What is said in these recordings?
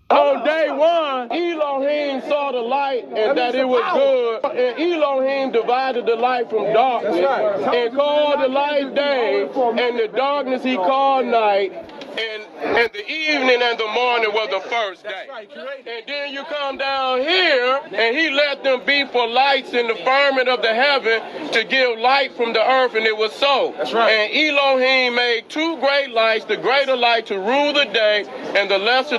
On day one, Elohim saw the light and that it was good. And Elohim divided the light from darkness and called the light day, and the darkness he called night. And the evening and the morning was the first day. And then you come down here, and he let them be for lights in the firmament of the heaven to give light from the earth, and it was so. And Elohim made two great lights, the greater light to rule the day, and the lesser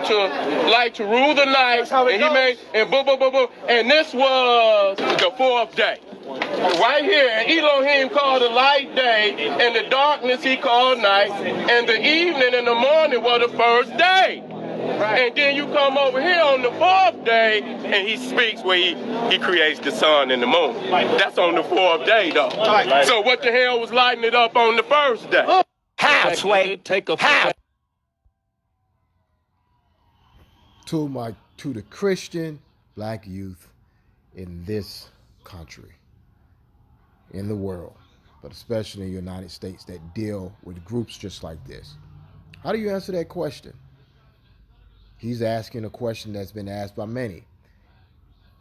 light to rule the night. And he made, and boom, boom, boom, boom. And this was the fourth day. Right here, and Elohim called the light day, and the darkness he called night, and the evening and the morning were the first day. And then you come over here on the fourth day, and he speaks where he creates the sun and the moon. That's on the fourth day, though. So what the hell was lighting it up on the first day? How, Sway? How? To the Christian black youth in this country, in the world, but especially in the United States that deal with groups just like this. How do you answer that question? He's asking a question that's been asked by many.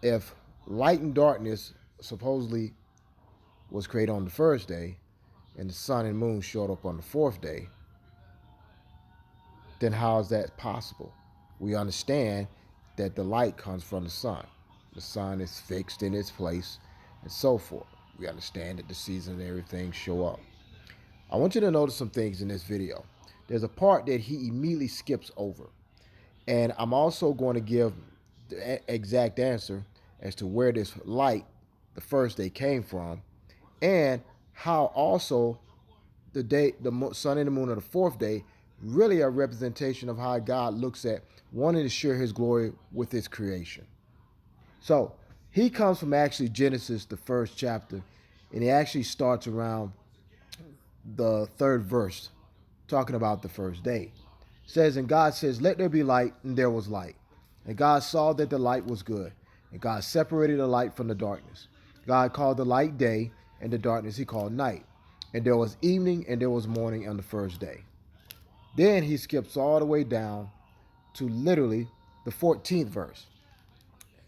If light and darkness supposedly was created on the first day and the sun and moon showed up on the fourth day, then how is that possible? We understand that the light comes from the sun. The sun is fixed in its place and so forth. We understand that the seasons and everything show up. I want you to notice some things in this video. There's a part that he immediately skips over. And I'm also going to give the exact answer as to where this light, the first day, came from, and how also the sun and the moon of the fourth day really a representation of how God looks at wanting to share his glory with his creation. So he comes from actually Genesis, the first chapter, and he actually starts around the third verse, talking about the first day. It says, and God says, let there be light, and there was light. And God saw that the light was good. And God separated the light from the darkness. God called the light day, and the darkness he called night. And there was evening, and there was morning on the first day. Then he skips all the way down to literally the 14th verse.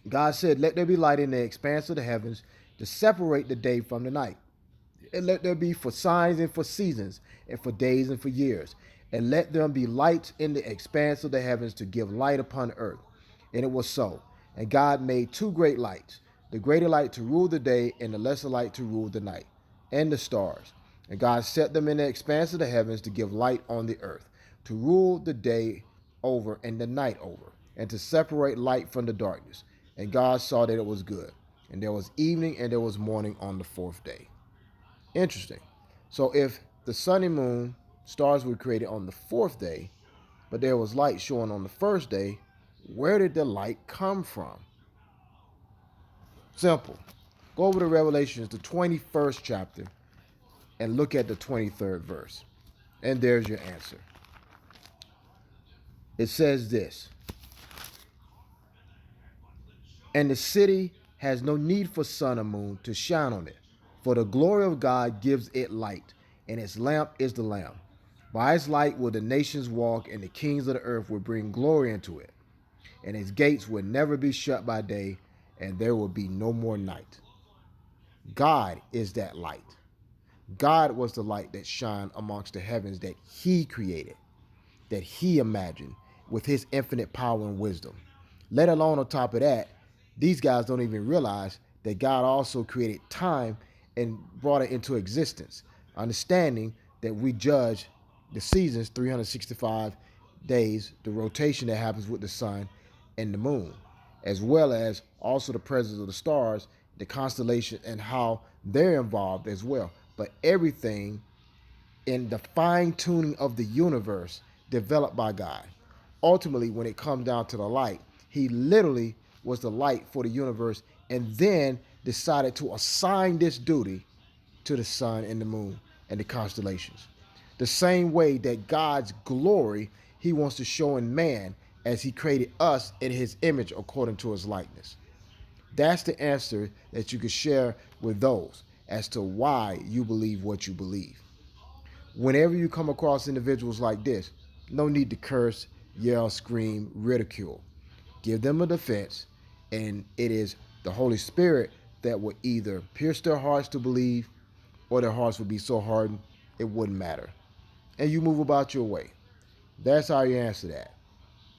God said, let there be light in the expanse of the heavens to separate the day from the night. And let there be for signs and for seasons and for days and for years. And let them be lights in the expanse of the heavens to give light upon earth. And it was so. And God made two great lights, the greater light to rule the day and the lesser light to rule the night, and the stars. And God set them in the expanse of the heavens to give light on the earth, to rule the day over and the night over, and to separate light from the darkness. And God saw that it was good. And there was evening and there was morning on the fourth day. Interesting. So if the sun and moon, stars were created on the fourth day, but there was light showing on the first day, where did the light come from? Simple. Go over to Revelations, the 21st chapter, and look at the 23rd verse. And there's your answer. It says this. And the city has no need for sun or moon to shine on it, for the glory of God gives it light, and its lamp is the Lamb. By its light will the nations walk, and the kings of the earth will bring glory into it. And its gates will never be shut by day, and there will be no more night. God is that light. God was the light that shined amongst the heavens that he created, that he imagined with his infinite power and wisdom. Let alone on top of that, these guys don't even realize that God also created time and brought it into existence, understanding that we judge the seasons, 365 days, the rotation that happens with the sun and the moon, as well as also the presence of the stars, the constellation, and how they're involved as well. But everything in the fine-tuning of the universe developed by God. Ultimately, when it comes down to the light, he literally was the light for the universe, and then decided to assign this duty to the sun and the moon and the constellations. The same way that God's glory he wants to show in man as he created us in his image according to his likeness. That's the answer that you could share with those as to why you believe what you believe. Whenever you come across individuals like this, no need to curse, yell, scream, ridicule. give them a defense, and it is the Holy Spirit that will either pierce their hearts to believe, or their hearts would be so hardened it wouldn't matter. And you move about your way. That's how you answer that.